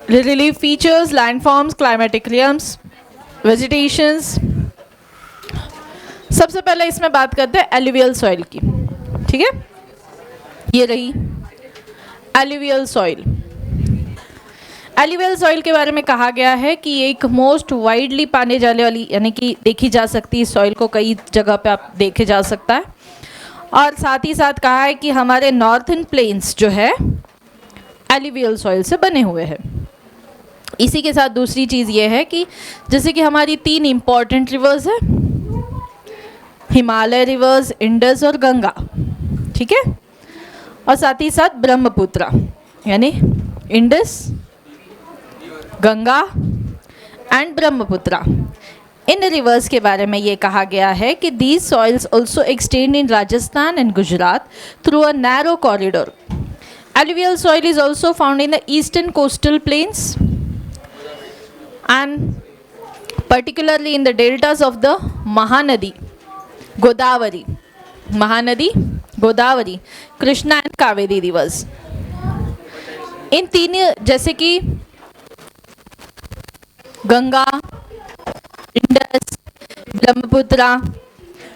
relief features, landforms, climatic realms, vegetations. सबसे पहले इसमें बात करते हैं एलुवियल सॉइल की, ठीक है। ये रही एलुवियल सॉइल। एलुवियल सॉइल के बारे में कहा गया है कि ये एक मोस्ट वाइडली पाने जाने वाली, यानी कि देखी जा सकती है सॉइल को कई जगह पे आप देखे जा सकता है। और साथ ही साथ कहा है कि हमारे नॉर्थन प्लेन्स जो है एलुवियल सॉइल से बने हुए हैं। इसी के साथ दूसरी चीज़ ये है कि जैसे कि हमारी 3 इम्पॉर्टेंट रिवर्स है, हिमालय रिवर्स, इंडस और गंगा, ठीक है। और साथ ही साथ ब्रह्मपुत्र, यानी Indus, Ganga and Brahmaputra. In reverse के बारे में ये कहा गया है कि these soils also extend in Rajasthan and Gujarat through a narrow corridor. Alluvial soil is also found in the eastern coastal plains and particularly in the deltas of the Mahanadi, Godavari, Krishna and Kaveri rivers. इन तीन, जैसे कि Ganga, Indus, Brahmaputra,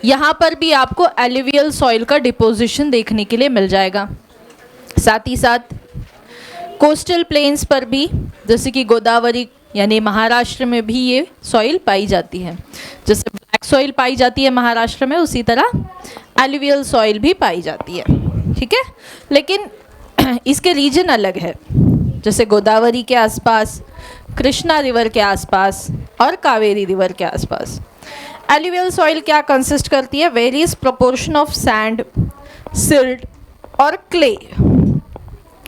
यहाँ पर भी आपको alluvial soil का deposition देखने के लिए मिल जाएगा। साथ ही साथ कोस्टल प्लेन्स पर भी, जैसे कि गोदावरी यानी महाराष्ट्र में भी ये सॉइल पाई जाती है। जैसे ब्लैक सॉइल पाई जाती है महाराष्ट्र में, उसी तरह एलुवियल सॉइल भी पाई जाती है, ठीक है। लेकिन इसके रीजन अलग है, जैसे गोदावरी के आसपास, कृष्णा रिवर के आसपास और कावेरी रिवर के आसपास। एलुवियल सॉइल क्या कंसिस्ट करती है? Various proportion of sand, silt और क्ले।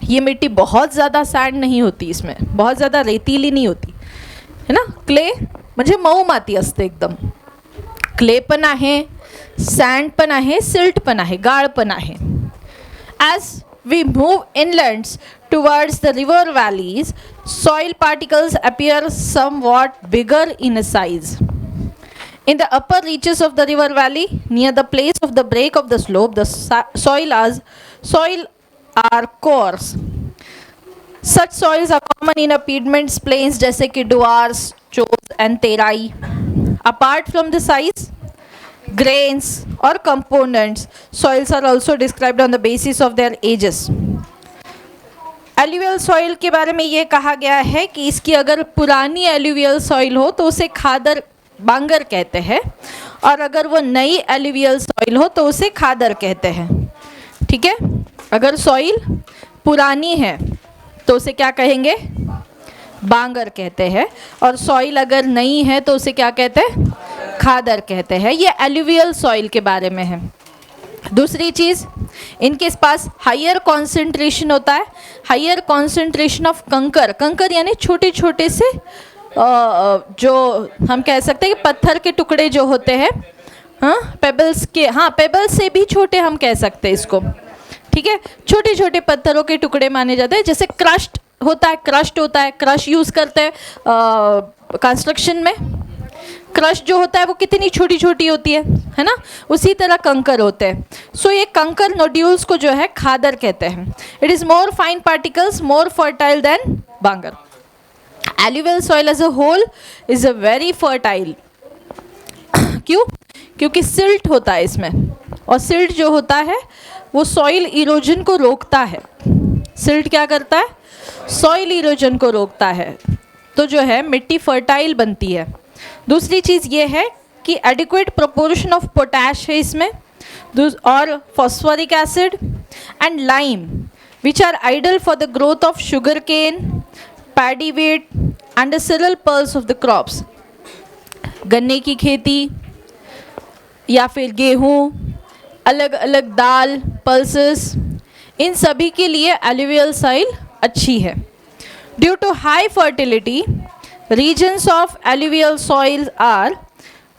ये मिट्टी बहुत ज़्यादा सैंड नहीं होती, इसमें बहुत ज़्यादा रेतीली नहीं होती है ना। क्ले म्हणजे मऊ माती असते एकदम, क्ले पण आहे, सैंड पण आहे, सिल्ट पण आहे, गाळ पण आहे। As we move inlands towards the river valleys, soil particles appear somewhat bigger in size. In the upper reaches of the river valley, near the place of the break of the slope, the soil are coarse. Such soils are common in a pediment plains जैसे कि Duars, Chos and Terai. Apart from the size, grains or components, soils are also described on the basis of their ages. Alluvial soil के बारे में ये कहा गया है कि इसकी अगर पुरानी एलुवियल सॉइल हो तो उसे खादर, बांगर कहते हैं, और अगर वो नई एलुवियल सॉइल हो तो उसे खादर कहते हैं, ठीक है। अगर सॉइल पुरानी है तो उसे क्या कहेंगे? बांगर कहते हैं, और सॉइल अगर नई है तो उसे क्या कहते हैं? खादर कहते हैं। ये एलुवियल सॉइल के बारे में है। दूसरी चीज़, इनके पास हायर कॉन्सेंट्रेशन होता है, हायर कॉन्सेंट्रेशन ऑफ कंकर। कंकर यानी छोटे छोटे से जो हम कह सकते हैं कि पत्थर के टुकड़े जो होते हैं, हाँ पेबल्स के, हाँ पेबल्स से भी छोटे हम कह सकते हैं इसको, ठीक है। छोटे छोटे पत्थरों के टुकड़े माने जाते हैं। जैसे क्रस्ट होता है, क्रश यूज़ करते हैं कंस्ट्रक्शन में। क्रश जो होता है वो कितनी छोटी छोटी होती है ना, उसी तरह कंकर होते हैं। सो ये कंकर नोड्यूल्स को जो है खादर कहते हैं। It is more fine particles, more fertile than bangar. Alluvial soil as a whole is a very fertile. क्यों? क्योंकि सिल्ट होता है इसमें, और सिल्ट जो होता है वो सॉइल इरोजन को रोकता है। सिल्ट क्या करता है? सॉइल इरोजन को रोकता है, तो जो है मिट्टी फर्टाइल बनती है। दूसरी चीज़ ये है कि एडिक्वेट प्रोपोर्शन ऑफ पोटैश है इसमें, और phosphoric acid and lime which are ideal for the growth of sugar cane, paddy wheat and the cereal pulses of the crops. गन्ने की खेती या फिर गेहूँ, अलग अलग दाल, पल्सेस, इन सभी के लिए एलुवियल सॉइल अच्छी है। Due to high fertility, regions of alluvial soils are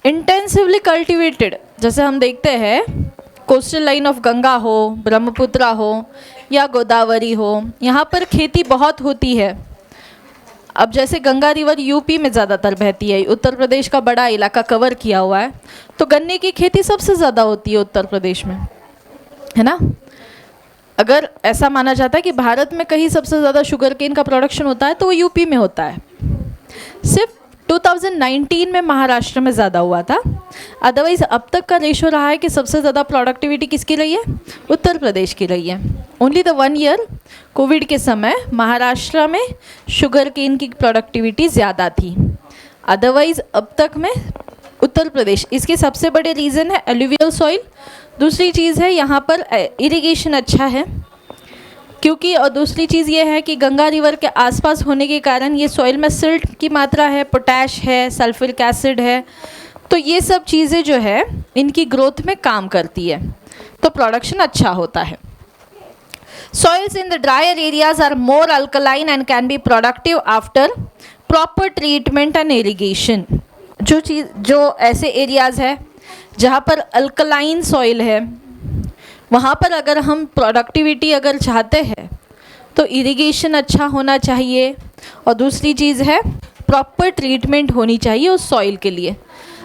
intensively cultivated। जैसे हम देखते हैं कोस्टल लाइन ऑफ गंगा हो, ब्रह्मपुत्र हो या गोदावरी हो, यहाँ पर खेती बहुत होती है। अब जैसे गंगा रिवर यूपी में ज़्यादातर बहती है, उत्तर प्रदेश का बड़ा इलाका कवर किया हुआ है, तो गन्ने की खेती सबसे ज़्यादा होती है उत्तर प्रदेश में, है ना। अगर ऐसा माना जाता है कि भारत में कहीं सबसे ज़्यादा शुगर केन का प्रोडक्शन होता है तो वो यूपी में होता है। सिर्फ 2019 में महाराष्ट्र में ज़्यादा हुआ था, अदरवाइज़ अब तक का रेशो रहा है कि सबसे ज़्यादा प्रोडक्टिविटी किसकी रही है, उत्तर प्रदेश की रही है। ओनली द 1 ईयर कोविड के समय महाराष्ट्र में शुगर केन की प्रोडक्टिविटी ज़्यादा थी, अदरवाइज़ अब तक में उत्तर प्रदेश। इसके सबसे बड़े रीज़न है एलुवियल सॉइल, दूसरी चीज़ है यहाँ पर इरिगेशन अच्छा है क्योंकि, और दूसरी चीज़ ये है कि गंगा रिवर के आसपास होने के कारण ये सॉइल में सिल्ट की मात्रा है, पोटैश है, सल्फ्यूरिक एसिड है, तो ये सब चीज़ें जो है इनकी ग्रोथ में काम करती है, तो प्रोडक्शन अच्छा होता है। Soils in the drier areas are more alkaline and can be productive after proper treatment and irrigation. जो ऐसे एरियाज़ है जहाँ पर अल्कलाइन सॉइल है, वहाँ पर अगर हम प्रोडक्टिविटी अगर चाहते हैं तो इरिगेशन अच्छा होना चाहिए, और दूसरी चीज़ है प्रॉपर ट्रीटमेंट होनी चाहिए उस सॉइल के लिए।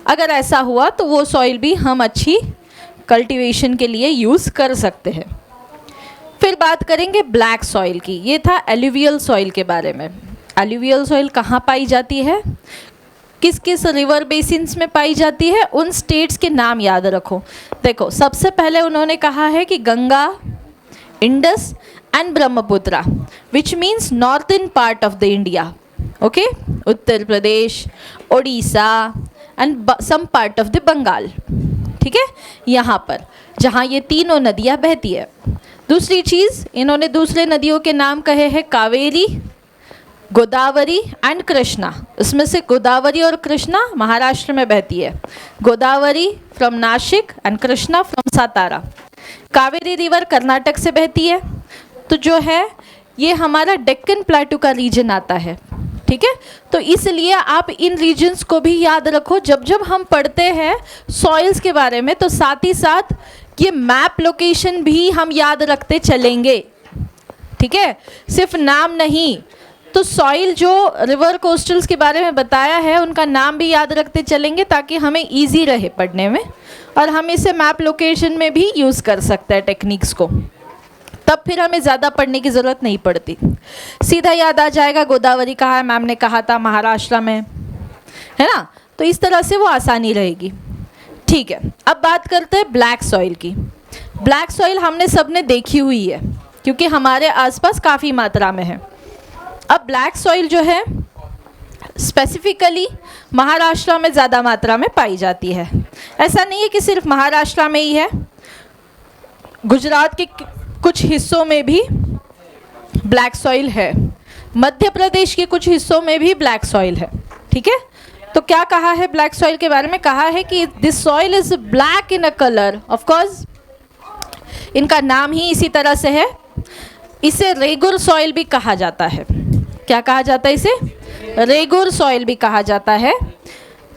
अगर ऐसा हुआ तो वो सॉइल भी हम अच्छी कल्टीवेशन के लिए यूज़ कर सकते हैं। फिर बात करेंगे ब्लैक सॉइल की। ये था एलुवियल सॉइल के बारे में। एलुवियल सॉइल कहाँ पाई जाती है, किस किस रिवर बेसिन्स में पाई जाती है, उन स्टेट्स के नाम याद रखो। देखो, सबसे पहले उन्होंने कहा है कि Ganga, Indus and Brahmaputra, which means northern part of the India, okay, Uttar Pradesh, Odisha and some part of the Bengal, ठीक है, यहाँ पर जहाँ ये तीनों नदियाँ बहती है। दूसरी चीज़, इन्होंने दूसरे नदियों के नाम कहे हैं कावेरी, गोदावरी एंड कृष्णा। इसमें से गोदावरी और कृष्णा महाराष्ट्र में बहती है, Godavari from Nashik and Krishna from Satara. Kaveri river Karnataka से बहती है, तो जो है ये हमारा डेक्कन प्लेटू का रीजन आता है, ठीक है। तो इसलिए आप इन रीजन्स को भी याद रखो जब जब हम पढ़ते हैं सॉइल्स के बारे में, तो साथ ही साथ ये मैप लोकेशन भी हम याद रखते चलेंगे, ठीक है, सिर्फ नाम नहीं। तो सॉइल जो रिवर कोस्टल्स के बारे में बताया है उनका नाम भी याद रखते चलेंगे ताकि हमें इजी रहे पढ़ने में, और हम इसे मैप लोकेशन में भी यूज़ कर सकते हैं टेक्निक्स को, तब फिर हमें ज़्यादा पढ़ने की ज़रूरत नहीं पड़ती, सीधा याद आ जाएगा गोदावरी कहाँ है, मैम ने कहा था महाराष्ट्र में, है ना। तो इस तरह से वो आसानी रहेगी, ठीक है। अब बात करते हैं ब्लैक सॉइल की। ब्लैक सॉइल हमने सबने देखी हुई है क्योंकि हमारे आसपास काफ़ी मात्रा में है। अब ब्लैक सॉइल जो है स्पेसिफिकली महाराष्ट्र में ज़्यादा मात्रा में पाई जाती है। ऐसा नहीं है कि सिर्फ महाराष्ट्र में ही है, गुजरात के कुछ हिस्सों में भी ब्लैक सॉइल है, मध्य प्रदेश के कुछ हिस्सों में भी ब्लैक सॉइल है, ठीक है। तो क्या कहा है ब्लैक सॉइल के बारे में, कहा है कि this soil is black in a colour, of course इनका नाम ही इसी तरह से है। इसे रेगुर सॉइल भी कहा जाता है। क्या कहा जाता है इसे, रेगुर सॉइल भी कहा जाता है।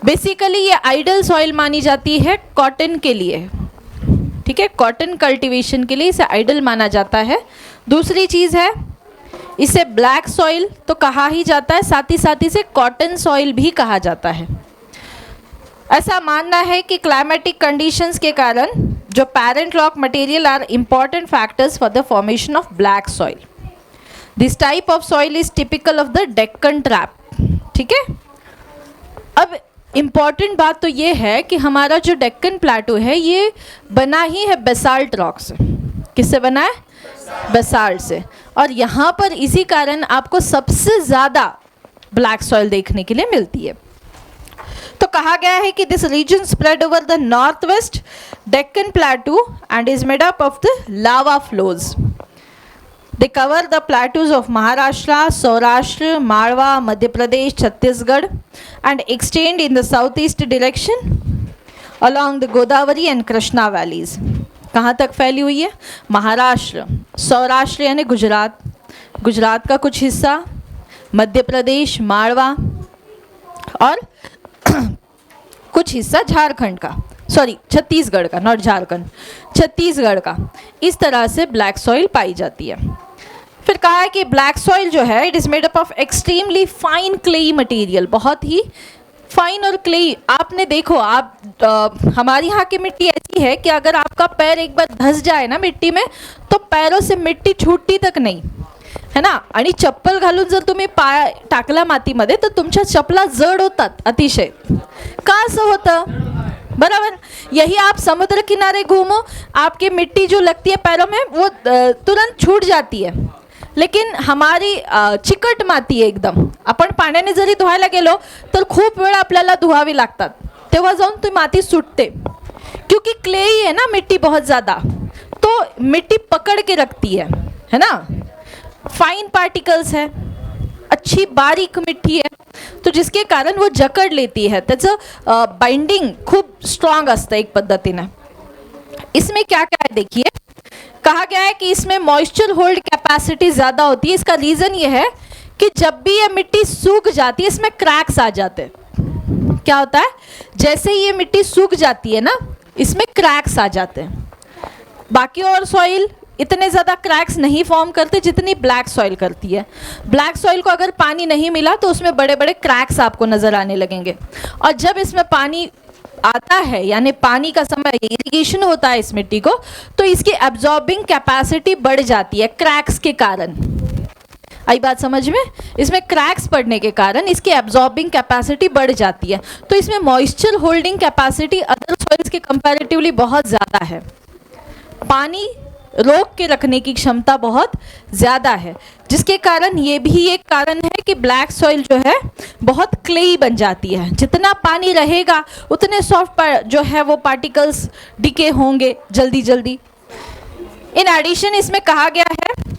बेसिकली ये आइडल सॉइल मानी जाती है कॉटन के लिए, ठीक है, कॉटन कल्टीवेशन के लिए इसे आइडल माना जाता है। दूसरी चीज़ है इसे ब्लैक सॉइल तो कहा ही जाता है, साथ ही इसे कॉटन सॉइल भी कहा जाता है। ऐसा मानना है कि क्लाइमेटिक कंडीशंस के कारण जो parent rock material are important factors for the formation of black soil. This type of soil is typical of the Deccan trap, ठीक है। अब इम्पॉर्टेंट बात तो ये है कि हमारा जो डेक्कन प्लेटू है ये बना ही है बेसाल्ट रॉक से। किससे बना है, बेसाल्ट से, और यहाँ पर इसी कारण आपको सबसे ज़्यादा ब्लैक सॉइल देखने के लिए मिलती है। तो कहा गया है कि this region spread over the north west Deccan plateau and is made up of the lava flows. They cover the plateaus of Maharashtra, Saurashtra, Malwa, Madhya Pradesh, Chhattisgarh and extend in the southeast direction along the Godavari and Krishna valleys. कहाँ तक फैली हुई है, महाराष्ट्र, सौराष्ट्र यानी गुजरात, गुजरात का कुछ हिस्सा, मध्य प्रदेश, मालवा और कुछ हिस्सा झारखंड का, सॉरी छत्तीसगढ़ का, नॉट झारखंड, छत्तीसगढ़ का। इस तरह से ब्लैक सॉइल पाई जाती है। फिर कहा है कि ब्लैक सॉइल जो है it is made up of extremely fine clayey material, बहुत ही फाइन और क्ले, आपने देखो हमारी यहाँ की मिट्टी ऐसी है कि अगर आपका पैर एक बार धंस जाए ना मिट्टी में तो पैरों से मिट्टी छूटती तक नाही, है ना. आणि चप्पल घालून जर तुम्ही पाय टाकला मातीमध्ये तर तुमच्या चपला जड होतात अतिशय. का असं होतं? बराबर. यही आप समुद्र किनारे घूमो, आपकी मिट्टी जो लगती है पैरों में वो तुरंत छूट जाती है. लेकिन हमारी चिकट माती आहे एकदम, आपण पाण्याने जरी धुवायला गेलो तर खूप वेळ आपल्याला धुवावी लागतात, तेव्हा जाऊन ती माती सुटते. क्योंकि क्ले ही है ना मिट्टी बहुत ज़्यादा, तो मिट्टी पकड़ के रखती है ना. फाइन पार्टिकल्स है, अच्छी बारीक मिट्टी है, तो जिसके कारण वो जकड़ लेती है, त्याचं बाइंडिंग खूप स्ट्रॉन्ग असतं एक पद्धतीने. इसमें क्या क्या है देखिए, कहा गया है कि इसमें मॉइस्चर होल्ड कैपेसिटी ज़्यादा होती है. इसका रीज़न ये है कि जब भी ये मिट्टी सूख जाती है इसमें क्रैक्स आ जाते हैं. क्या होता है, जैसे ही ये मिट्टी सूख जाती है ना इसमें क्रैक्स आ जाते हैं. बाकी और सॉइल इतने ज़्यादा क्रैक्स नहीं फॉर्म करते जितनी ब्लैक सॉइल करती है. ब्लैक सॉइल को अगर पानी नहीं मिला तो उसमें बड़े बड़े क्रैक्स आपको नज़र आने लगेंगे. और जब इसमें पानी आता है यानी पानी का समय, इरिगेशन होता है इस मिट्टी को, तो इसकी एब्जॉर्बिंग कैपेसिटी बढ़ जाती है क्रैक्स के कारण. आई बात समझ में? इसमें क्रैक्स पड़ने के कारण इसकी एब्जॉर्बिंग कैपेसिटी बढ़ जाती है. तो इसमें moisture holding capacity other soils के कंपैरेटिवली बहुत ज़्यादा है. पानी रोक के रखने की क्षमता बहुत ज़्यादा है, जिसके कारण ये भी एक कारण है कि ब्लैक सॉइल जो है बहुत क्लेई बन जाती है. जितना पानी रहेगा उतने सॉफ्ट जो है वो पार्टिकल्स डिके होंगे जल्दी जल्दी. इन एडिशन इसमें कहा गया है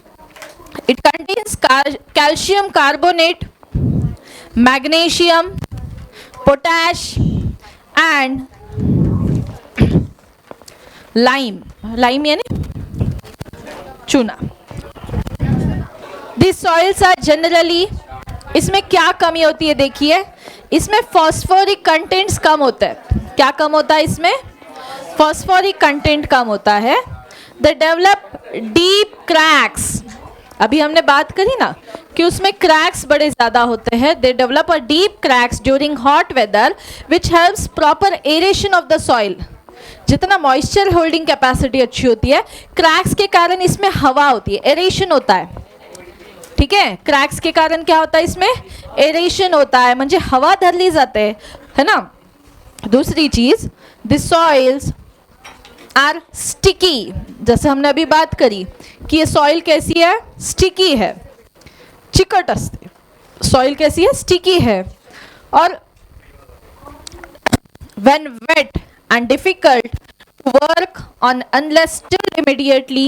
it contains calcium carbonate, magnesium, potash and lime. Lime यानी चूना. दिस सॉइल्स आर जनरली, इसमें क्या कमी होती है देखिए, इसमें फॉस्फोरिक कंटेंट्स कम होता है. क्या कम होता है इसमें? फॉस्फोरिक कंटेंट कम होता है. द डेवलप डीप क्रैक्स, अभी हमने बात करी ना कि उसमें क्रैक्स बड़े ज़्यादा होते हैं. They develop a deep cracks during hot weather which helps proper aeration of the soil. जितना मॉइस्चर होल्डिंग कैपेसिटी अच्छी होती है, क्रैक्स के कारण इसमें हवा होती है, एरेशन होता है. ठीक है, क्रैक्स के कारण क्या होता है इसमें? एरेशन होता है, म्हणजे हवा धरली जाते है ना. दूसरी चीज, दिस सॉइल्स आर स्टिकी. जैसे हमने अभी बात करी कि ये सॉइल कैसी है? स्टिकी है, चिकट असते. सॉइल कैसी है? स्टिकी है. और when wet and difficult to work on unless still immediately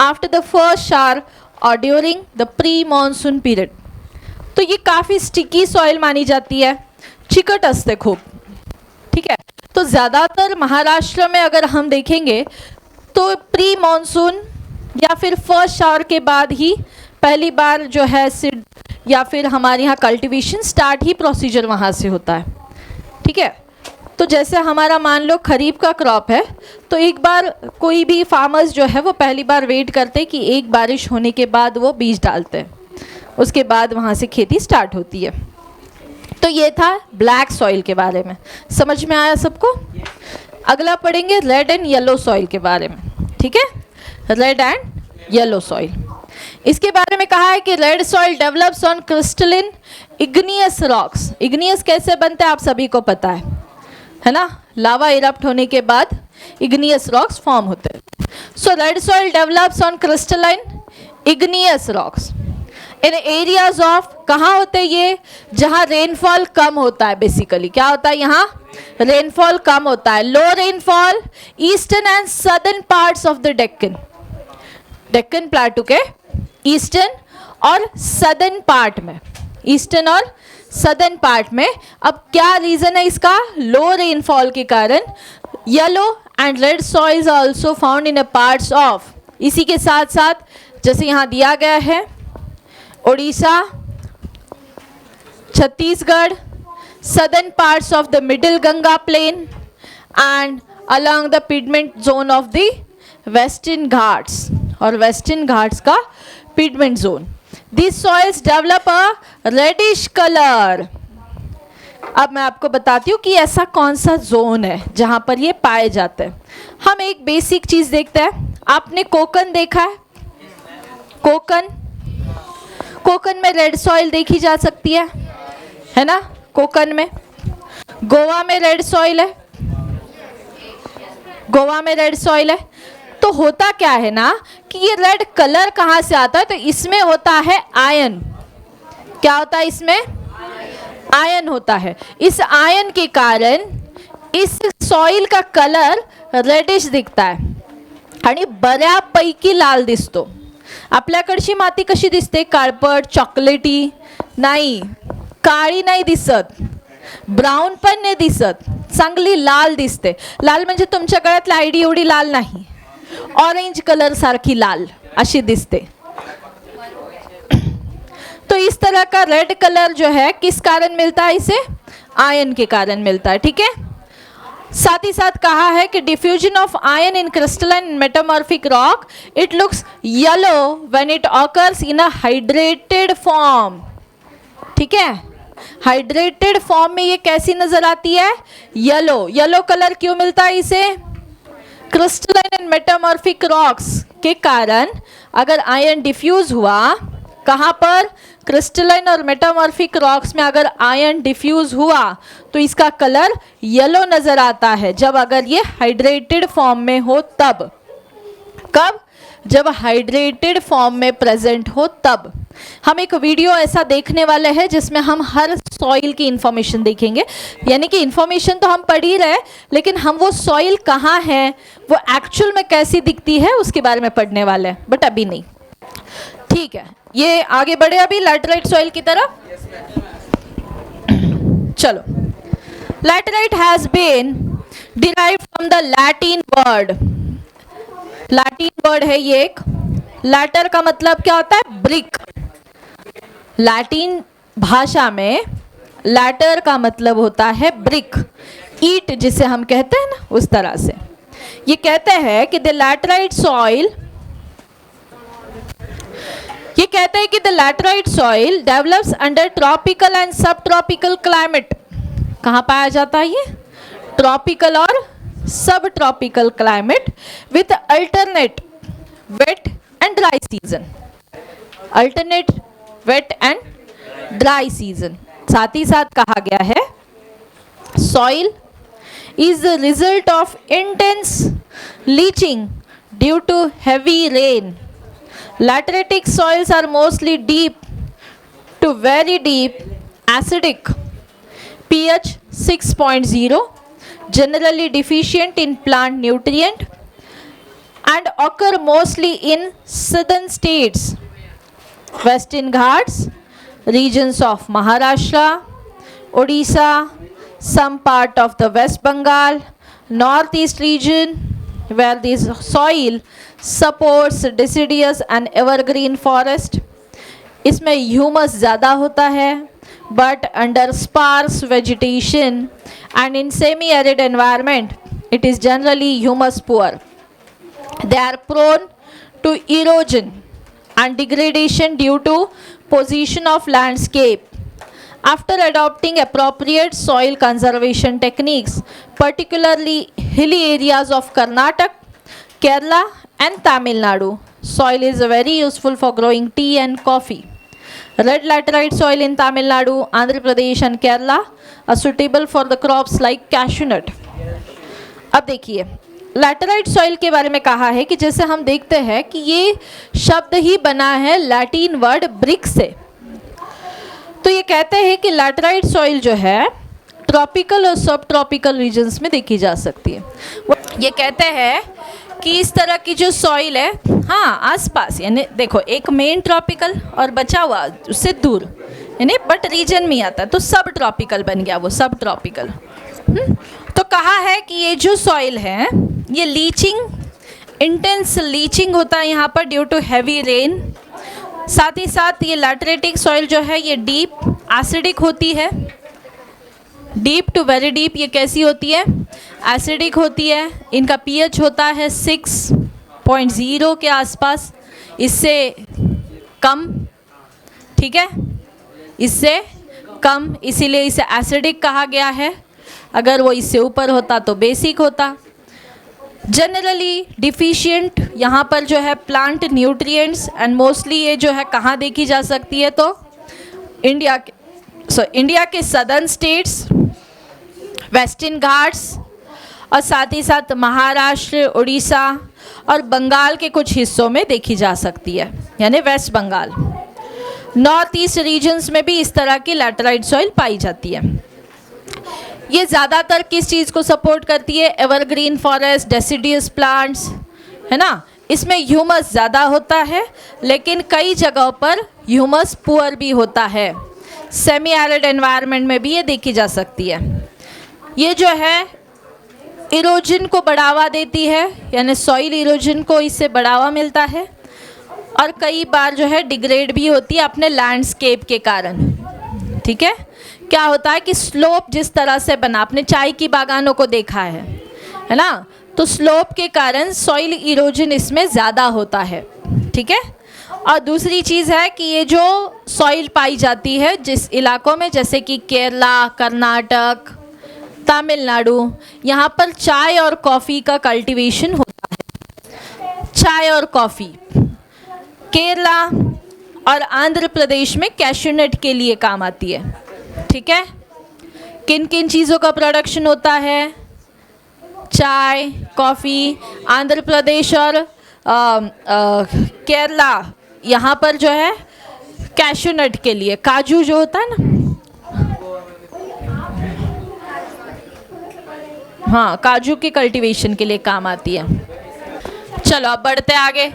after the first shower or during the pre-monsoon period. तो ये काफ़ी स्टिकी सॉइल मानी जाती है, चिकट असते खूब. ठीक है, तो ज़्यादातर महाराष्ट्र में अगर हम देखेंगे तो प्री मॉनसून या फिर फर्स्ट शावर के बाद ही पहली बार जो है सीड या फिर हमारे यहाँ कल्टीवेशन स्टार्ट ही प्रोसीजर वहाँ से होता है. ठीक है, तो जैसे हमारा मान लो खरीफ का क्रॉप है तो एक बार कोई भी फार्मर्स जो है वो पहली बार वेट करते कि एक बारिश होने के बाद वो बीज डालते हैं, उसके बाद वहाँ से खेती स्टार्ट होती है. तो ये था ब्लैक सॉइल के बारे में. समझ में आया सबको? अगला पढ़ेंगे रेड एंड येलो सॉइल के बारे में. ठीक है, रेड एंड येलो सॉइल. इसके बारे में कहा है कि red soil develops on crystalline igneous rocks. Igneous कैसे बनते हैं आप सभी को पता है ना? लावा इरप्ट होने के बाद इग्नियस रॉक्स फॉर्म होते हैं. So red soil develops on crystalline igneous rocks in areas of, कहाँ होते हैं ये? जहाँ रेनफॉल कम होता है. बेसिकली क्या होता है यहाँ? रेनफॉल कम होता है. लो rainfall eastern and southern parts of the Deccan. Deccan प्लेटू के ईस्टर्न और सदर्न पार्ट में, ईस्टर्न और सदर्न पार्ट में. अब क्या रीज़न है इसका? लो रेनफॉल के कारण. Yellow and red soils are also found in a parts of, इसी के साथ साथ जैसे यहाँ दिया गया है Orissa, Chhattisgarh, southern parts of the middle Ganga plain and along the piedmont zone of the Western Ghats, और वेस्टर्न घाट्स का piedmont zone. These soils develop a reddish color. अब मैं आपको बताती हूँ कि ऐसा कौन सा जोन है जहाँ पर ये पाए जाते हैं। हम एक बेसिक चीज़ देखते हैं। आपने कोकन देखा है? कोकन, कोकन में रेड सॉइल देखी जा सकती है ना? कोकन में। गोवा में रेड सॉइल है, गोवा में रेड सॉइल है। तो होता क्या है ना कि ये रेड कलर कहाँ से आता है? तो इसमें होता है आयन। क्या होता है इसमें? आयन होता है। इस आयन के कारण इस सॉइल का कलर रेडिश दिखता आहे आणि बऱ्यापैकी लाल दिसतो। आपल्याकडची माती कशी दिसते? काळपट, चॉकलेटी नाही, काळी नाही दिसत, ब्राउन पण नाही दिसत, चांगली लाल दिसते। लाल म्हणजे तुमच्या गळ्यातली आयडी एवढी लाल नाही, ऑरेंज कलर सारखी लाल अशी दिसते। तो इस तरह का रेड कलर जो है किस कारण मिलता है? इसे आयन के कारण मिलता है। ठीक है। साथ ही साथ कहा है कि diffusion of ion in crystalline metamorphic rock it looks yellow when it occurs in a hydrated form. ठीक है। हाइड्रेटेड फॉर्म में ये कैसी नजर आती है? येलो। येलो कलर क्यों मिलता है इसे? क्रिस्टलाइन एंड मेटामॉर्फिक रॉक्स के कारण अगर आयन डिफ्यूज हुआ, कहाँ पर? क्रिस्टलाइन और मेटामॉर्फिक रॉक्स में अगर आयन डिफ्यूज हुआ तो इसका कलर येलो नजर आता है। जब अगर ये हाइड्रेटेड फॉर्म में हो तब। कब? जब हाइड्रेटेड फॉर्म में प्रेजेंट हो तब। हम एक वीडियो ऐसा देखने वाले हैं जिसमें हम हर सॉइल की इंफॉर्मेशन देखेंगे। यानी कि इंफॉर्मेशन तो हम पढ़ ही रहे, लेकिन हम वो सॉइल कहाँ है, वो एक्चुअल में कैसी दिखती है, उसके बारे में पढ़ने वाले हैं, बट अभी नहीं। ठीक है, ये आगे बढ़े अभी लैटेराइट सॉइल की तरफ। चलो, laterite has been derived from the Latin word. Latin word है ये एक। लैटर का मतलब क्या होता है? ब्रिक। लैटिन भाषा में लैटर का मतलब होता है ब्रिक, ईट जिसे हम कहते हैं ना, उस तरह से। ये कहते हैं कि द लैटेराइट सॉइल, ये कहते हैं कि the laterite soil develops under tropical and subtropical climate. कहाँ पाया जाता है ये? ट्रॉपिकल और subtropical climate with alternate wet and dry season. Alternate wet and dry season. साथ ही साथ कहा गया है soil is the result of intense leaching due to heavy rain. Lateritic soils are mostly deep to very deep, acidic, pH 6.0, generally deficient in plant nutrient, and occur mostly in southern states, Western Ghats, regions of Maharashtra, Odisha, some part of the West Bengal, Northeast region, where this soil supports deciduous and evergreen forest। इसमें humus ज़्यादा होता है, but under sparse vegetation and in semi-arid environment it is generally humus poor। They are prone to erosion and degradation due to position of landscape। After adopting appropriate soil conservation techniques, particularly hilly areas of Karnataka, Kerala and Tamil Nadu, soil is very useful for growing tea and coffee। Red laterite soil in Tamil Nadu, Andhra Pradesh and Kerala are suitable for the crops like cashew nut। अब देखिए, laterite soil के बारे में कहा है कि जैसे हम देखते हैं कि ये शब्द ही बना है लैटिन वर्ड ब्रिक से। तो ये कहते हैं कि लैटेराइट सॉइल जो है ट्रॉपिकल और सब ट्रॉपिकल रीजन्स में देखी जा सकती है। ये कहते हैं कि इस तरह की जो सॉइल है, हाँ आसपास, यानी देखो एक मेन ट्रॉपिकल और बचा हुआ उससे दूर, यानी बट रीजन में आता है, तो सब ट्रॉपिकल बन गया वो, सब ट्रॉपिकल। तो कहा है कि ये जो सॉइल है ये लीचिंग, इंटेंस लीचिंग होता है यहाँ पर ड्यू टू हैवी रेन। साथ ही साथ ये लैटेराइटिक सॉइल जो है ये डीप एसिडिक होती है। डीप टू वेरी डीप ये कैसी होती है? एसिडिक होती है। इनका पीएच होता है 6.0 के आसपास, इससे कम। ठीक है, इससे कम, इसीलिए इसे एसिडिक कहा गया है। अगर वो इससे ऊपर होता तो बेसिक होता। जनरली डिफिशिएंट, यहाँ पर जो है प्लांट न्यूट्रिएंट्स, एंड मोस्टली ये जो है कहाँ देखी जा सकती है तो इंडिया के सदर्न स्टेट्स, वेस्टर्न घाट्स और साथ ही साथ महाराष्ट्र, उड़ीसा और बंगाल के कुछ हिस्सों में देखी जा सकती है, यानी west Bengal. North east regions में भी इस तरह की लैटेराइट सॉइल पाई जाती है। ये ज़्यादातर किस चीज़ को सपोर्ट करती है? एवरग्रीन फॉरेस्ट, डेसिडियस प्लांट्स, है ना। इसमें ह्यूमस ज़्यादा होता है, लेकिन कई जगहों पर ह्यूमस पुअर भी होता है। सेमी एरिड एनवायरनमेंट में भी ये देखी जा सकती है। ये जो है इरोजन को बढ़ावा देती है, यानी सॉइल इरोजन को इससे बढ़ावा मिलता है, और कई बार जो है डिग्रेड भी होती है अपने लैंडस्केप के कारण। ठीक है, क्या होता है कि स्लोप जिस तरह से बना, आपने चाय की बागानों को देखा है ना, तो स्लोप के कारण सॉइल इरोजन इसमें ज़्यादा होता है। ठीक है, और दूसरी चीज़ है कि ये जो सॉइल पाई जाती है जिस इलाकों में, जैसे कि केरला, कर्नाटक, तमिलनाडु, यहाँ पर चाय और कॉफ़ी का कल्टीवेशन होता है। चाय और कॉफ़ी। केरला और आंध्र प्रदेश में कैशूनट के लिए काम आती है। ठीक है, किन किन चीज़ों का प्रोडक्शन होता है? चाय, कॉफ़ी। आंध्र प्रदेश और केरला, यहाँ पर जो है कैशूनट के लिए, काजू जो होता है ना, हाँ, काजू के कल्टीवेशन के लिए काम आती है। चलो अब बढ़ते आगे।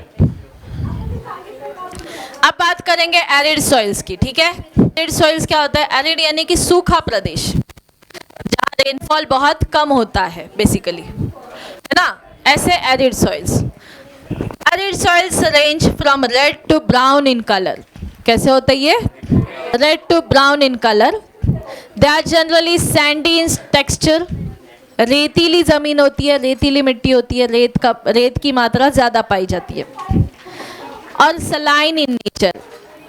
अब बात करेंगे एरिड सॉइल्स की। ठीक है, एरिड सॉइल्स क्या होता है? एरिड यानी कि सूखा प्रदेश, जहाँ रेनफॉल बहुत कम होता है बेसिकली, है ना, ऐसे arid soils. Arid soils range from red to brown in colour. कैसे होता है ये? Red to brown in colour. They are generally sandy in texture. रेतीली ज़मीन होती है, रेतीली मिट्टी होती है, रेत की मात्रा ज़्यादा पाई जाती है। और सलाइन इन नेचर,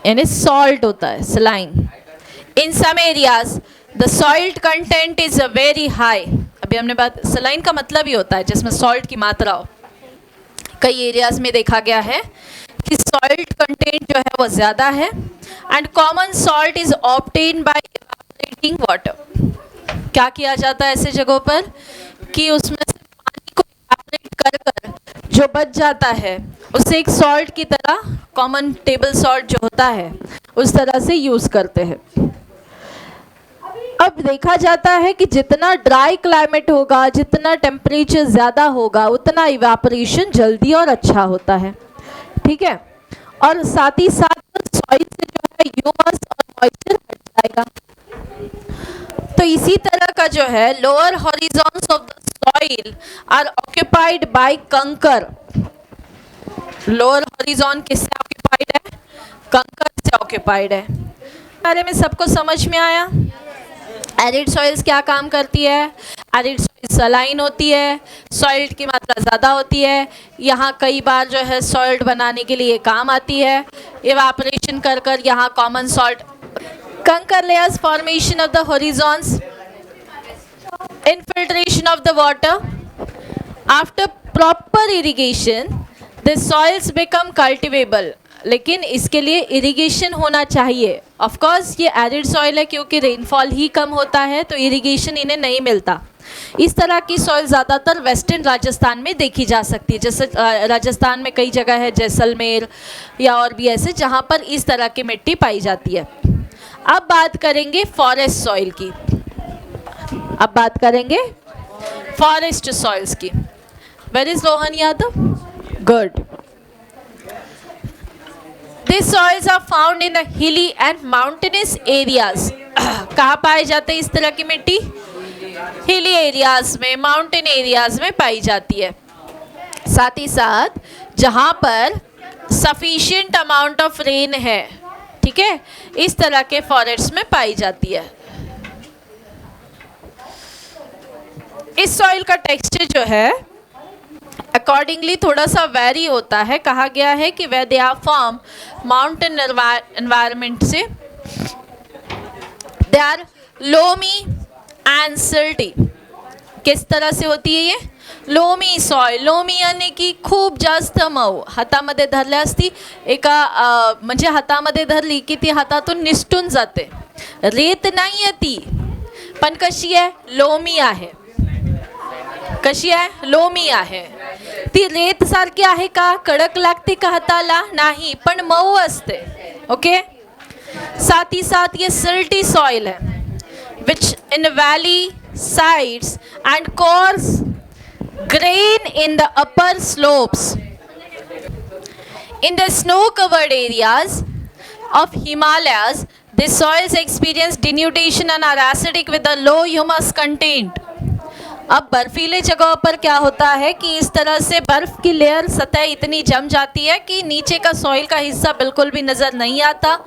यानी सॉल्ट होता है, saline. In some areas the salt content is very high. अभी हमने बात, सलाइन का मतलब ही होता है जिसमें सॉल्ट की मात्रा हो। कई एरियाज में देखा गया है कि सॉल्ट कंटेंट जो है वो ज़्यादा है। And common salt is obtain bye evaporating water. क्या किया जाता है ऐसे जगहों पर कि उसमें से पानी को इवेपोरेट कर कर जो बच जाता है उसे एक सॉल्ट की तरह, कॉमन टेबल सॉल्ट जो होता है, उस तरह से यूज़ करते हैं। अब देखा जाता है कि जितना ड्राई क्लाइमेट होगा, जितना टेम्परेचर ज़्यादा होगा, उतना इवेपोरेशन जल्दी और अच्छा होता है। ठीक है, और साथ ही साथ सॉइल से जो है ह्यूमस और मॉइस्चर हट जाएगा। तो इसी तरह का जो है lower horizons of the soil are occupied by kankar. Lower horizon किससे ऑक्यूपाइड है? कंकर से ऑक्यूपाइड है। बारे में सबको समझ में आया? एरिड सॉइल्स क्या काम करती है? एरिड सॉइल सलाइन होती है, सॉल्ट की मात्रा ज़्यादा होती है। यहाँ कई बार जो है सॉल्ट बनाने के लिए काम आती है। इवेपोरेशन कर कर यहाँ कॉमन सॉल्ट। कंकर layers formation of the horizons, infiltration of the water. After proper irrigation, the soils become cultivable. लेकिन इसके लिए इरिगेशन होना चाहिए। ऑफ कोर्स ये एरिड सॉइल है, क्योंकि रेनफॉल ही कम होता है तो इरिगेशन इन्हें नहीं मिलता। इस तरह की सॉइल ज़्यादातर वेस्टर्न राजस्थान में देखी जा सकती है। जैसे राजस्थान में कई जगह है, जैसलमेर या और भी ऐसे, जहाँ पर इस तरह की मिट्टी पाई जाती है। अब बात करेंगे फॉरेस्ट सॉइल की। अब बात करेंगे फॉरेस्ट सॉइल्स की। Where is Rohan Yadav? Good. These soils are found in the hilly and mountainous areas. कहाँ पाए जाते हैं इस तरह की मिट्टी? हिली एरियाज में, माउंटेन एरियाज में पाई जाती है। साथ ही साथ जहाँ पर सफिशिएंट अमाउंट ऑफ रेन है, ठीक है, इस तरह के फॉरेस्ट में पाई जाती है। इस सॉइल का टेक्सचर जो है अकॉर्डिंगली थोड़ा सा वेरी होता है। कहा गया है कि वे they are from mountain environment से, they they are loamy and silty. किस तरह से होती है ये? लोमी सॉइल, लोमी यानी की खूप जास्त मऊ, हातामध्ये धरल्यास ती म्हणजे हातामध्ये धरली की ती हातातून निसटून जाते, रेत नाही आहे ती, पण कशी आहे? लोमी आहे। कशी आहे? लोमी आहे। ती रेत सारखी आहे का? कडक लागते का हाताला? नाही, पण मऊ असते। ओके, साथ ही साथ ये सिल्टी सॉइल है विच इन valley sides and coarse grain in the upper slopes. In the snow-covered areas of Himalayas, these soils experience denudation and are acidic with a low humus content. अब बर्फीले जगहों पर क्या होता है कि इस तरह से बर्फ़ की लेयर सतह इतनी जम जाती है कि नीचे का सॉइल का हिस्सा बिल्कुल भी नज़र नहीं आता,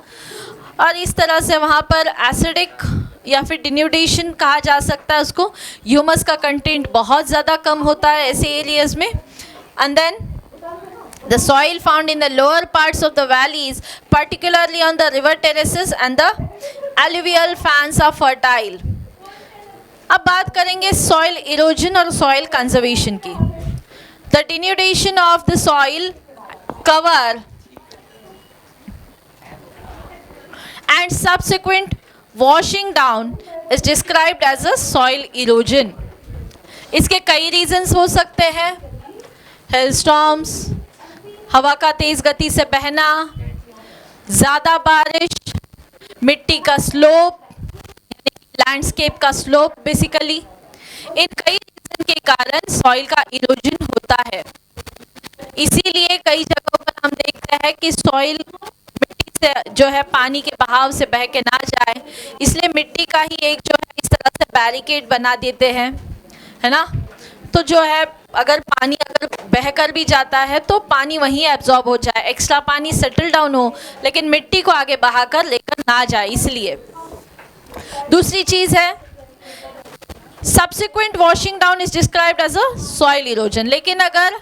और इस तरह से वहाँ पर एसिडिक या फिर डिन्यूडेशन कहा जा सकता है उसको, ह्यूमस का कंटेंट बहुत ज़्यादा कम होता है ऐसे एरियाज़ में। And then the soil found in the lower parts of the valleys, particularly on the river terraces and the alluvial fans are fertile. अब बात करेंगे सॉइल इरोजन और सॉइल कंजर्वेशन की। The denudation of the soil cover and subsequent washing down is described as a soil erosion. इसके कई reasons हो सकते हैं, हेल स्टॉर्म्स, हवा का तेज़ गति से बहना, ज़्यादा बारिश, मिट्टी का स्लोप, लैंडस्केप का स्लोप बेसिकली, इन कई रीजन के कारण सॉइल का इरोजन होता है। इसीलिए कई जगहों पर हम देखते हैं कि सॉइल जो है पानी के बहाव से बह के ना जाए, इसलिए मिट्टी का ही एक जो है इस तरह से बैरिकेड बना देते हैं, है ना। तो जो है अगर पानी अगर बहकर भी जाता है तो पानी वहीं एब्जॉर्ब हो जाए, एक्स्ट्रा पानी सेटल डाउन हो, लेकिन मिट्टी को आगे बहाकर लेकर ना जाए, इसलिए। दूसरी चीज़ है subsequent washing down is described as a soil erosion. लेकिन अगर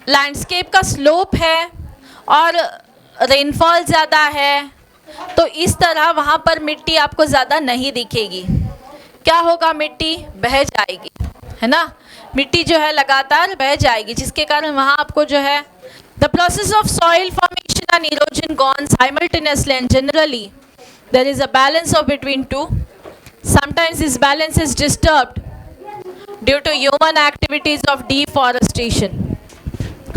लैंडस्केप का स्लोप है और रेनफॉल ज़्यादा है तो इस तरह वहाँ पर मिट्टी आपको ज़्यादा नहीं दिखेगी। क्या होगा? मिट्टी बह जाएगी, है ना। मिट्टी जो है लगातार बह जाएगी, जिसके कारण वहाँ आपको जो है the process of soil formation and erosion gone simultaneously and generally there is a balance of between two. Sometimes this balance is disturbed due to human activities of deforestation.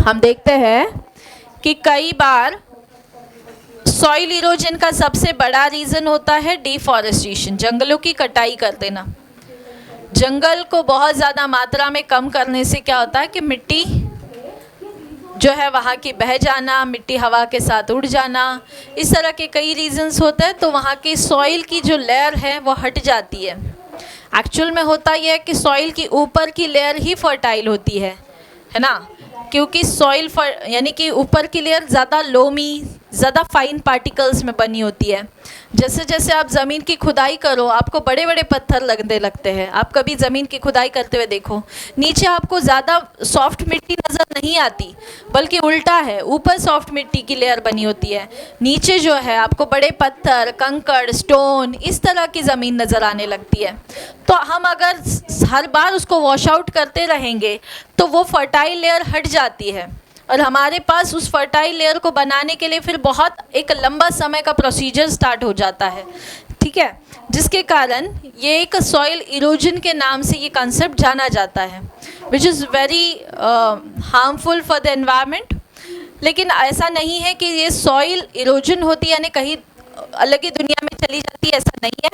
हम देखते हैं कि कई बार सॉइल इरोजन का सबसे बड़ा reason होता है डिफॉरेस्टेशन, जंगलों की कटाई कर देना। जंगल को बहुत ज़्यादा मात्रा में कम करने से क्या होता है कि मिट्टी जो है वहाँ की बह जाना, मिट्टी हवा के साथ उड़ जाना, इस तरह के कई रीजंस होते हैं, तो वहाँ की सॉइल की जो लेयर है वो हट जाती है। एक्चुअल में होता यह है कि सॉइल की ऊपर की लेयर ही फर्टाइल होती है ना, क्योंकि सॉइल यानी कि ऊपर की लेयर ज़्यादा लोमी, ज़्यादा फाइन पार्टिकल्स में बनी होती है। जैसे जैसे आप ज़मीन की खुदाई करो आपको बड़े बड़े पत्थर लगने लगते हैं। आप कभी ज़मीन की खुदाई करते हुए देखो, नीचे आपको ज़्यादा सॉफ्ट मिट्टी नज़र नहीं आती, बल्कि उल्टा है, ऊपर सॉफ्ट मिट्टी की लेयर बनी होती है, नीचे जो है आपको बड़े पत्थर, कंकड़, स्टोन, इस तरह की ज़मीन नज़र आने लगती है। तो हम अगर हर बार उसको वॉश आउट करते रहेंगे तो वो फर्टाइल लेयर हट जाती है, और हमारे पास उस फर्टाइल लेयर को बनाने के लिए फिर बहुत एक लंबा समय का प्रोसीजर स्टार्ट हो जाता है, ठीक है, जिसके कारण ये एक सॉइल इरोजन के नाम से ये कंसेप्ट जाना जाता है, which is very harmful for the environment. लेकिन ऐसा नहीं है कि ये सॉइल इरोजन होती है यानी कहीं अलग ही दुनिया में चली जाती है, ऐसा नहीं है,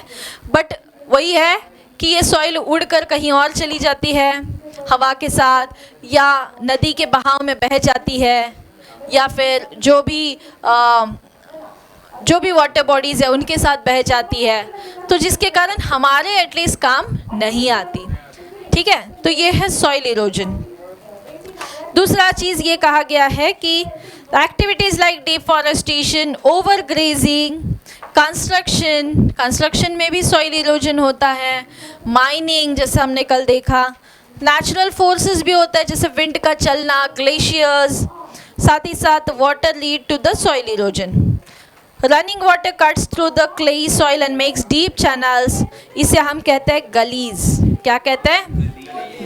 बट वही है कि ये सॉइल उड़कर कहीं और चली जाती है हवा के साथ, या नदी के बहाव में बह जाती है, या फिर जो भी वाटर बॉडीज़ है उनके साथ बह जाती है, तो जिसके कारण हमारे एटलीस्ट काम नहीं आती, ठीक है। तो ये है सॉइल इरोजन। दूसरा चीज़ ये कहा गया है कि activities like deforestation, over grazing, construction में भी सॉइल इरोजन होता है, माइनिंग जैसे हमने कल देखा, नेचुरल फोर्सेस भी होता है जैसे विंड का चलना, ग्लेशियर्स, साथ ही साथ water lead to the soil erosion. Running water cuts through the clayey soil and makes deep channels, इसे हम कहते हैं गलीज। क्या कहते हैं?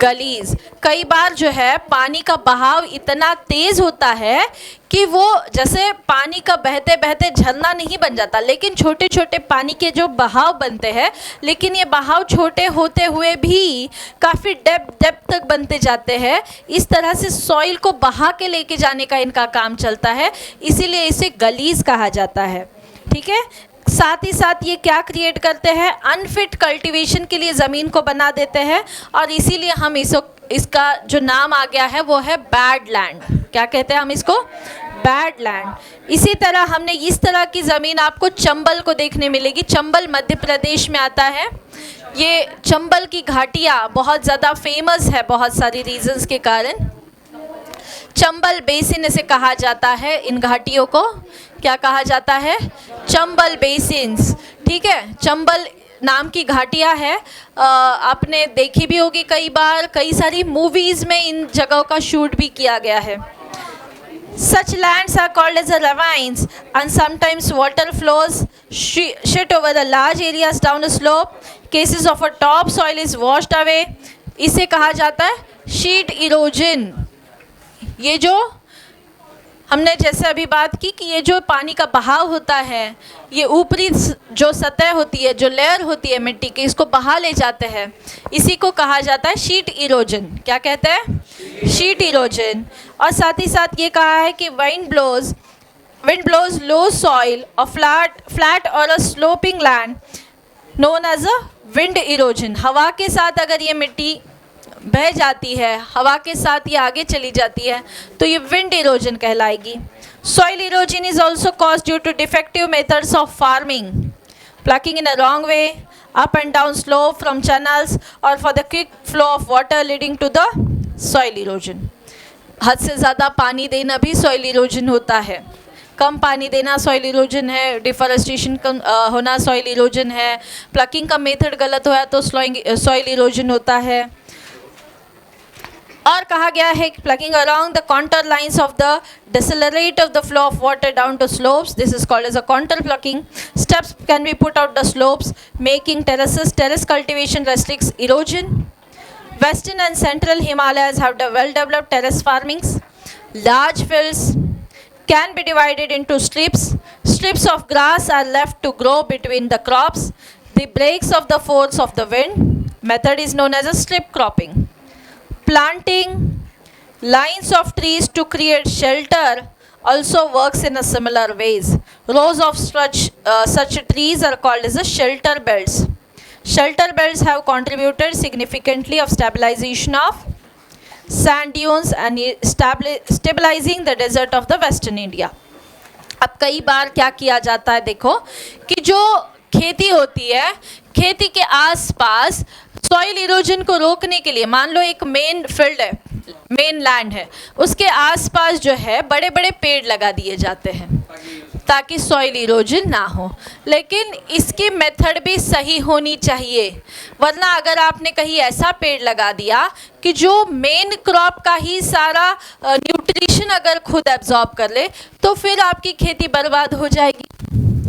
गलीज। कई बार जो है पानी का बहाव इतना तेज होता है कि वो जैसे पानी का बहते बहते झरना नहीं बन जाता, लेकिन छोटे छोटे पानी के जो बहाव बनते हैं, लेकिन ये बहाव छोटे होते हुए भी काफ़ी डेप्थ तक बनते जाते हैं। इस तरह से सॉइल को बहा के लेके जाने का इनका काम चलता है, इसीलिए इसे गलीज कहा जाता है। ठीक है, साथ ही साथ ये क्या क्रिएट करते हैं? अनफिट कल्टीवेशन के लिए ज़मीन को बना देते हैं, और इसीलिए हम इसका जो नाम आ गया है वो है बैड लैंड। क्या कहते हैं हम इसको? Bad land. इसी तरह हमने इस तरह की ज़मीन आपको चंबल को देखने मिलेगी। चंबल मध्य प्रदेश में आता है। ये चंबल की घाटियाँ बहुत ज़्यादा फेमस है बहुत सारी रीजंस के कारण। चंबल बेसिन इसे कहा जाता है, इन घाटियों को क्या कहा जाता है? चंबल बेसिन्स। ठीक है, चंबल नाम की घाटियाँ है, आपने देखी भी होगी कई बार, कई सारी मूवीज़ में इन जगहों का शूट भी किया गया है। Such lands are called as ravines, and sometimes water flows shit over the large areas down a slope. Cases of a top soil is washed away. इसे कहा जाता है शीट इरोजन। ये जो हमने जैसे अभी बात की कि ये जो पानी का बहाव होता है, ये ऊपरी जो सतह होती है, जो लेयर होती है मिट्टी की, इसको बहा ले जाते हैं, इसी को कहा जाता है शीट इरोजन। क्या कहते हैं? Sheet erosion. और साथ ही साथ ये कहा है कि wind blows low soil or flat or a sloping land known as a wind erosion। हवा के साथ अगर ये मिट्टी बह जाती है, हवा के साथ ये आगे चली जाती है, तो ये विंड इरोजन कहलाएगी। Soil erosion is also cause due to defective methods of farming, plucking in a wrong way, up and down slope from channels, और for the quick flow of water leading to the soil erosion. हद से ज़्यादा पानी देना भी soil erosion होता है, कम पानी देना सॉइल इरोजन है, डिफॉरेस्टेशन होना सॉइल इरोजन है, प्लकिंग का मेथड गलत हुआ तो सॉइल इरोजन होता है। और कहा गया है कि plugging around the contour lines of the decelerate of the flow of water down to slopes. This is called as a contour plucking. Steps can be put out the slopes, making terraces. Terrace cultivation restricts erosion. Western and central Himalayas have well-developed terrace farmings. Large fields can be divided into strips. Strips of grass are left to grow between the crops. The breaks of the force of the wind method is known as a strip cropping. Planting lines of trees to create shelter also works in a similar ways. Rows of such trees are called as a shelter belts. Shelter belts have contributed significantly of stabilization of sand dunes and stabilizing the desert of the Western India. अब कई बार क्या किया जाता है, देखो कि जो खेती होती है, खेती के आसपास सॉइल इरोजन को रोकने के लिए, मान लो एक मेन फील्ड है, मेन लैंड है, उसके आसपास जो है बड़े बड़े पेड़ लगा दिए जाते हैं ताकि सॉइल इरोजन ना हो। लेकिन इसकी मेथड भी सही होनी चाहिए, वरना अगर आपने कहीं ऐसा पेड़ लगा दिया कि जो मेन क्रॉप का ही सारा न्यूट्रिशन अगर खुद एब्जॉर्ब कर ले, तो फिर आपकी खेती बर्बाद हो जाएगी,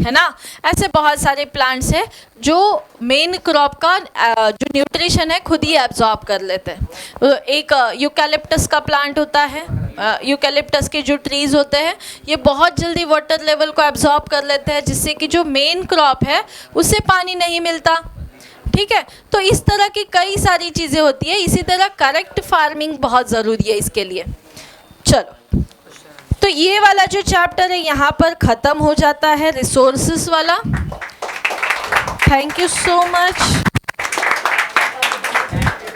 है ना। ऐसे बहुत सारे प्लांट्स हैं जो मेन क्रॉप का जो न्यूट्रिशन है खुद ही एब्जॉर्ब कर लेते हैं। एक यूकैलिप्टस का प्लांट होता है, यूकैलिप्टस के जो ट्रीज होते हैं ये बहुत जल्दी वाटर लेवल को एब्जॉर्ब कर लेते हैं, जिससे कि जो मेन क्रॉप है उसे पानी नहीं मिलता। ठीक है, तो इस तरह की कई सारी चीज़ें होती है। इसी तरह करेक्ट फार्मिंग बहुत ज़रूरी है इसके लिए। चलो, तो ये वाला जो चैप्टर है यहाँ पर ख़त्म हो जाता है, रिसोर्सेस वाला। Thank you so much.